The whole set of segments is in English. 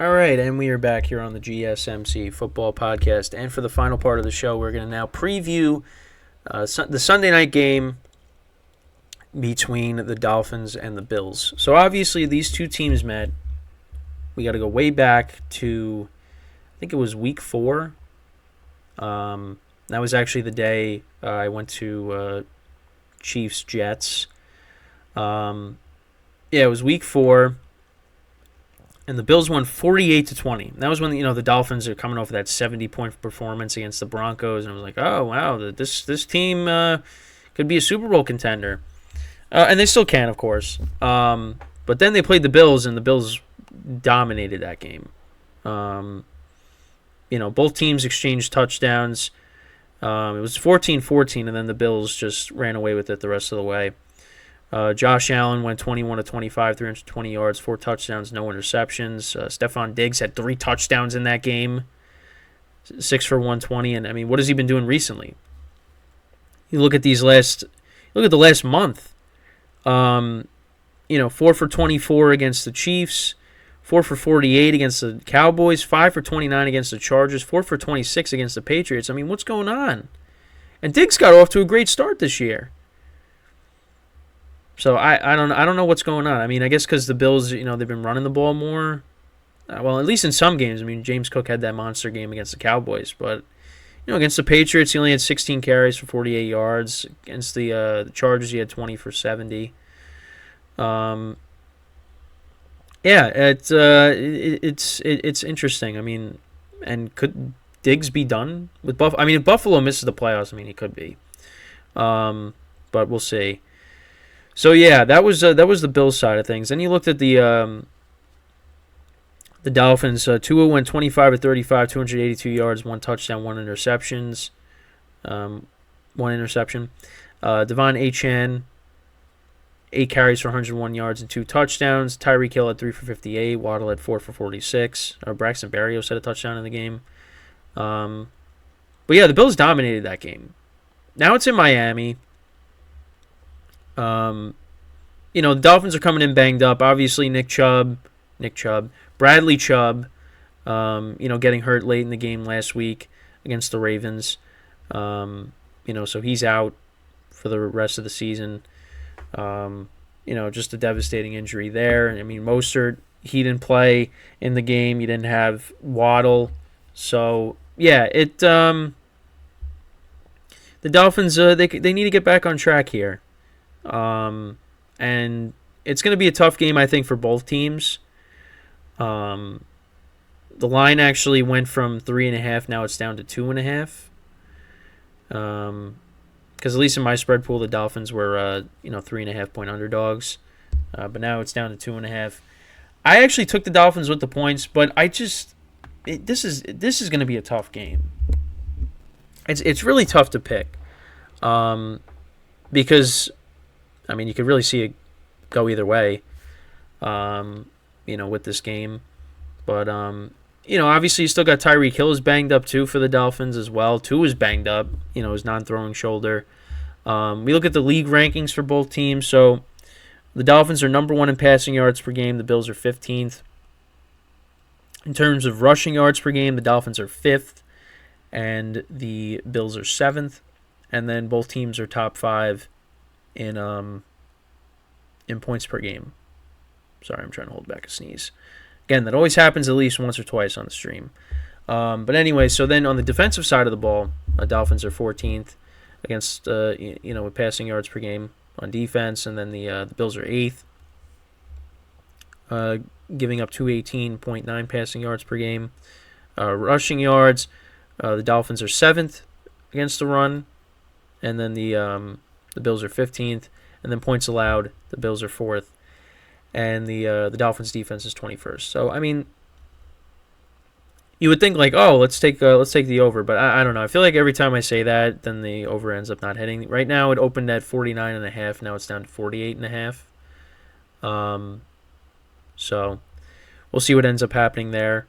All right, and we are back here on the GSMC football podcast. And for the final part of the show, we're going to now preview the Sunday night game between the Dolphins and the Bills. So obviously these two teams met. We got to go way back to, I think it was week 4. That was actually the day I went to Chiefs-Jets. It was week 4. And the Bills won 48-20. That was when the Dolphins are coming off of that 70-point performance against the Broncos, and I was like, oh wow, this team could be a Super Bowl contender, and they still can, of course. But then they played the Bills, and the Bills dominated that game. Both teams exchanged touchdowns. It was 14-14, and then the Bills just ran away with it the rest of the way. Josh Allen went 21-25, 320 yards, 4 touchdowns, no interceptions. Stephon Diggs had 3 touchdowns in that game, 6 for 120. And I mean, what has he been doing recently? You look at the last month. 4 for 24 against the Chiefs, 4 for 48 against the Cowboys, 5 for 29 against the Chargers, 4 for 26 against the Patriots. I mean, what's going on? And Diggs got off to a great start this year. So I don't know what's going on. I mean, I guess because the Bills, they've been running the ball more. Well, at least in some games. I mean, James Cook had that monster game against the Cowboys, but against the Patriots, he only had 16 carries for 48 yards. Against the Chargers, he had 20 for 70. It's interesting. I mean, and could Diggs be done with Buffalo? I mean, if Buffalo misses the playoffs, I mean, he could be. But we'll see. So yeah, that was the Bills side of things. Then you looked at the Dolphins. Tua went 25 of 35, 282 yards, 1 touchdown, 1 interception. Devon Achane, 8 carries for 101 yards and 2 touchdowns. Tyreek Hill had 3 for 58. Waddle had 4 for 46. Braxton Berrios had a touchdown in the game. But yeah, the Bills dominated that game. Now it's in Miami. The Dolphins are coming in banged up. Obviously, Bradley Chubb, getting hurt late in the game last week against the Ravens. So he's out for the rest of the season. Just a devastating injury there. I mean, Mostert, he didn't play in the game. You didn't have Waddle. So, yeah, the Dolphins, they need to get back on track here. And it's going to be a tough game, I think, for both teams. The line actually went from 3.5, now it's down to 2.5. Because at least in my spread pool, the Dolphins were 3.5 point underdogs, but now it's down to 2.5. I actually took the Dolphins with the points, but this is going to be a tough game. It's really tough to pick, because I mean, you could really see it go either way, with this game. But, obviously you still got Tyreek Hill is banged up too for the Dolphins as well. Tua is banged up, his non-throwing shoulder. We look at the league rankings for both teams. So the Dolphins are number 1 in passing yards per game. The Bills are 15th. In terms of rushing yards per game, the Dolphins are 5th and the Bills are 7th. And then both teams are top 5 in points per game. Sorry, I'm trying to hold back a sneeze. Again, that always happens at least once or twice on the stream. But anyway, so then on the defensive side of the ball, Dolphins are 14th against with passing yards per game on defense, and then the Bills are 8th, giving up 218.9 passing yards per game. Rushing yards, the Dolphins are 7th against the run, and then the Bills are 15th, and then points allowed, the Bills are 4th, and the Dolphins defense is 21st. So I mean, you would think like, oh, let's take the over, but I don't know. I feel like every time I say that, then the over ends up not hitting. Right now, it opened at 49.5. Now it's down to 48.5. So we'll see what ends up happening there.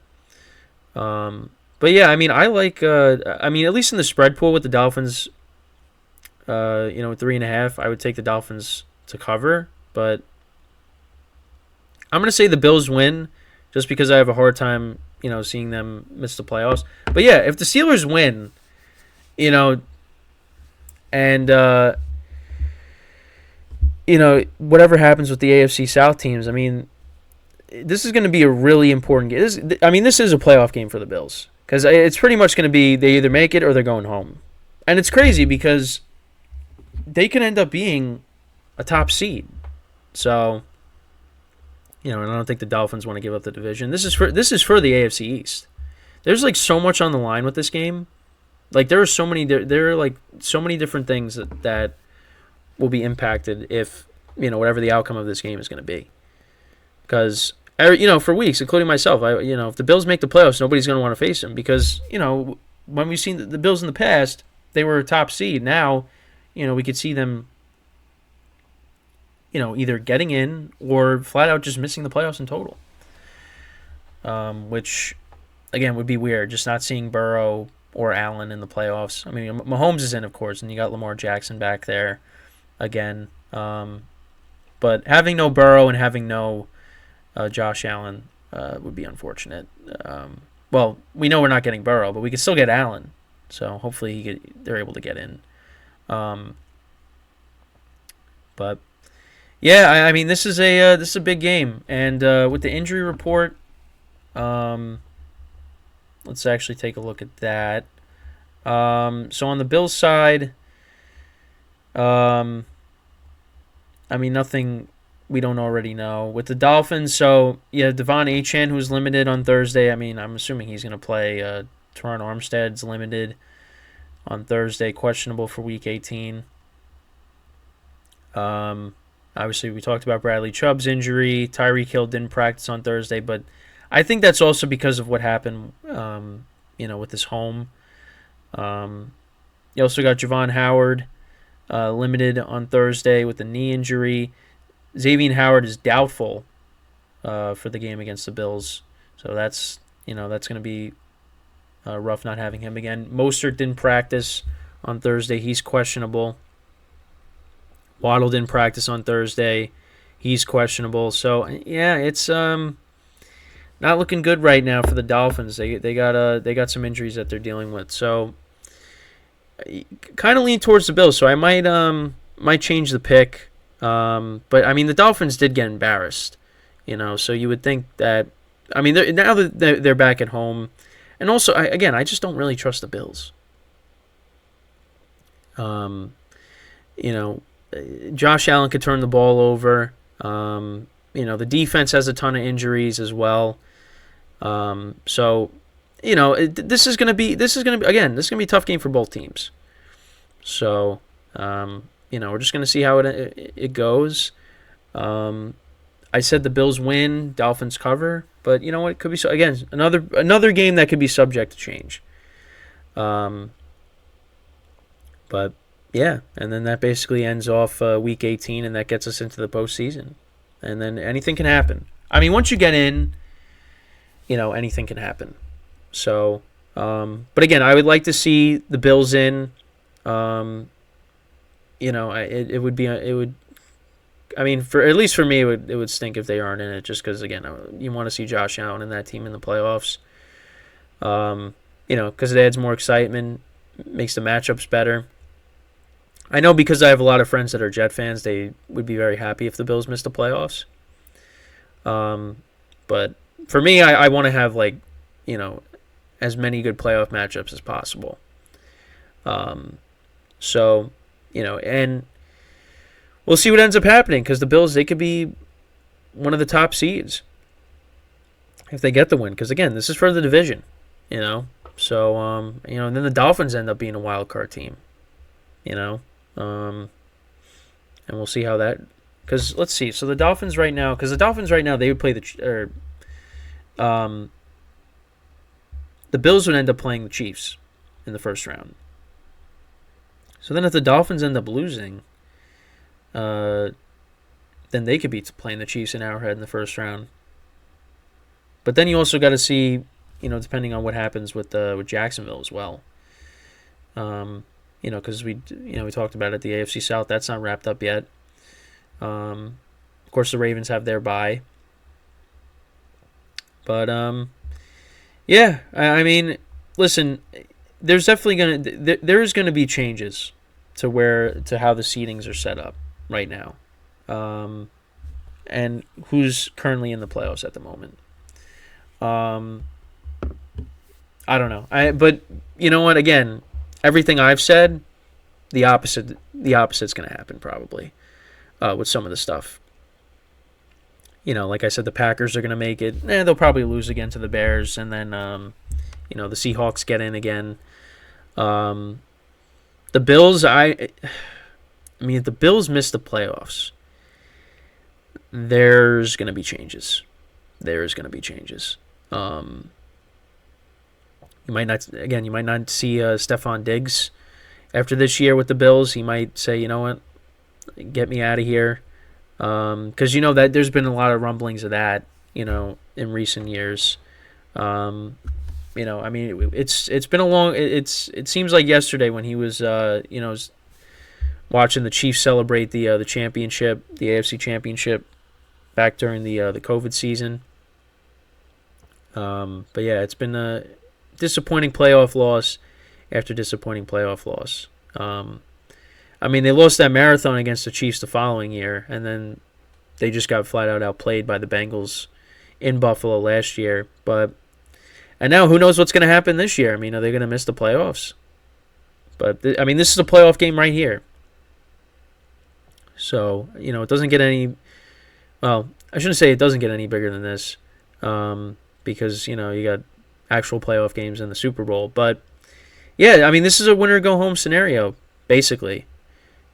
But yeah, I mean, I like. At least in the spread pool with the Dolphins, 3.5, I would take the Dolphins to cover, but I'm gonna say the Bills win just because I have a hard time, seeing them miss the playoffs. But yeah, if the Steelers win, and whatever happens with the AFC South teams, I mean, this is going to be a really important game. This is a playoff game for the Bills because it's pretty much going to be they either make it or they're going home. And it's crazy because they could end up being a top seed. So, and I don't think the Dolphins want to give up the division. This is for the AFC East. There's like so much on the line with this game. Like there are so many different things that will be impacted if whatever the outcome of this game is going to be. Because for weeks, including myself, if the Bills make the playoffs, nobody's going to want to face them because when we've seen the Bills in the past, they were a top seed. Now, we could see them, either getting in or flat out just missing the playoffs in total. Which, again, would be weird, just not seeing Burrow or Allen in the playoffs. I mean, Mahomes is in, of course, and you got Lamar Jackson back there again. But having no Burrow and having no Josh Allen would be unfortunate. Well, we know we're not getting Burrow, but we can still get Allen. So hopefully they're able to get in. But yeah, I mean this is a big game, and with the injury report, let's actually take a look at that. So on the Bills side, nothing we don't already know. With the Dolphins, so yeah, Devon Achane, who's limited on Thursday. I mean, I'm assuming he's going to play. Teron Armstead's limited on Thursday, questionable for Week 18. Obviously, we talked about Bradley Chubb's injury. Tyreek Hill didn't practice on Thursday, but I think that's also because of what happened, with his home. You also got Javon Howard limited on Thursday with a knee injury. Xavier Howard is doubtful for the game against the Bills, so that's going to be rough not having him again. Mostert didn't practice on Thursday. He's questionable. Waddle didn't practice on Thursday. He's questionable. So, yeah, it's not looking good right now for the Dolphins. They got some injuries that they're dealing with. So, kind of lean towards the Bills. So I might change the pick. But I mean, the Dolphins did get embarrassed. So you would think that. I mean, now that they're back at home. And also, I just don't really trust the Bills. Josh Allen could turn the ball over. The defense has a ton of injuries as well. So, this is gonna be a tough game for both teams. So, we're just gonna see how it goes. I said the Bills win, Dolphins cover, but you know what? It could be another game that could be subject to change. But yeah, and then that basically ends off Week 18, and that gets us into the postseason. And then anything can happen. I mean, once you get in, anything can happen. So, but again, I would like to see the Bills in. It would. I mean, at least for me, it would stink if they aren't in it, just because, again, you want to see Josh Allen and that team in the playoffs. Because it adds more excitement, makes the matchups better. I know because I have a lot of friends that are Jet fans, they would be very happy if the Bills missed the playoffs. But for me, I want to have, as many good playoff matchups as possible. And we'll see what ends up happening because the Bills, they could be one of the top seeds if they get the win. Because, again, this is for the division, So, and then the Dolphins end up being a wild card team, And we'll see how that – because let's see. So the Dolphins right now – they would play the Bills would end up playing the Chiefs in the first round. So then if the Dolphins end up losing – then they could be playing the Chiefs in Arrowhead in the first round. But then you also got to see, depending on what happens with Jacksonville as well. Because we talked about it, the AFC South, that's not wrapped up yet. Of course, the Ravens have their bye. But yeah, I mean, listen, there's definitely there's gonna be changes to how the seedings are set up right now, and who's currently in the playoffs at the moment. I don't know. But you know what? Again, everything I've said, the opposite's going to happen probably with some of the stuff. Like I said, the Packers are going to make it. They'll probably lose again to the Bears, and then the Seahawks get in again. The Bills, I mean, if the Bills miss the playoffs, there's going to be changes. There's going to be changes. You might not see Stephon Diggs after this year with the Bills. He might say, you know what, get me out of here, because that there's been a lot of rumblings of that, in recent years. I mean, it's been a long. It seems like yesterday when he was watching the Chiefs celebrate the championship, the AFC championship, back during the COVID season. But yeah, it's been a disappointing playoff loss after disappointing playoff loss. I mean, they lost that marathon against the Chiefs the following year, and then they just got flat out outplayed by the Bengals in Buffalo last year. And now who knows what's going to happen this year? I mean, are they going to miss the playoffs? But I mean, this is a playoff game right here. So it doesn't get any. Well, I shouldn't say it doesn't get any bigger than this, because you got actual playoff games in the Super Bowl. But yeah, I mean, this is a winner go home scenario basically.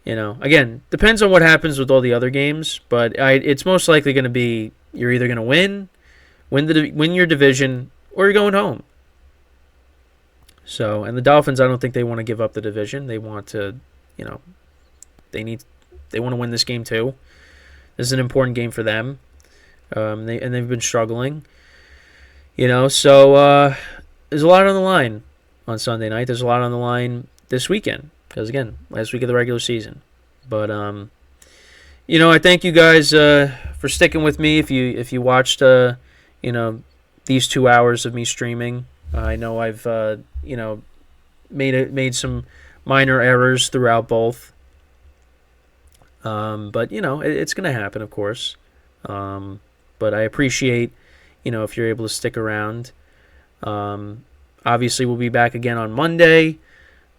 Again, depends on what happens with all the other games, but it's most likely going to be you're either going to win your division, or you're going home. So, and the Dolphins, I don't think they want to give up the division. They want to, they want to win this game too. This is an important game for them. They've been struggling. So there's a lot on the line on Sunday night. There's a lot on the line this weekend because, again, last week of the regular season. But I thank you guys for sticking with me. If you watched these 2 hours of me streaming, I know I've made some minor errors throughout both. But it's going to happen, of course. But I appreciate if you're able to stick around. Obviously, we'll be back again on Monday.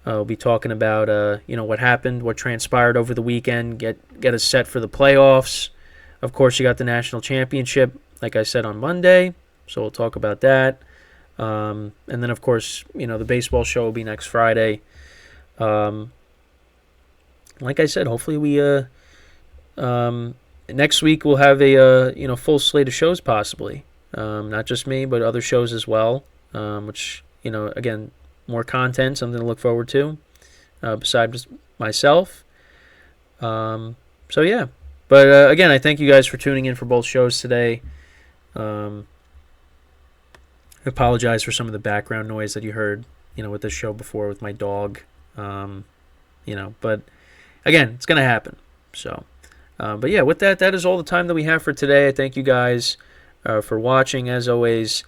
We'll be talking about what happened, what transpired over the weekend, get us set for the playoffs. Of course, you got the national championship, like I said, on Monday, so we'll talk about that. And then, of course, the baseball show will be next Friday. Like I said, hopefully we next week we'll have a full slate of shows possibly. Not just me, but other shows as well. Which again, more content, something to look forward to. Besides myself. So yeah, but again, I thank you guys for tuning in for both shows today. I apologize for some of the background noise that you heard, with this show before with my dog. But again, it's gonna happen. So, but yeah, with that is all the time that we have for today. I thank you guys for watching. As always,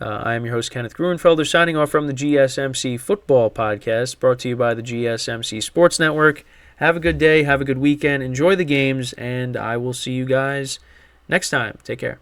I am your host, Kenneth Gruenfelder, signing off from the GSMC Football Podcast, brought to you by the GSMC Sports Network. Have a good day. Have a good weekend. Enjoy the games, and I will see you guys next time. Take care.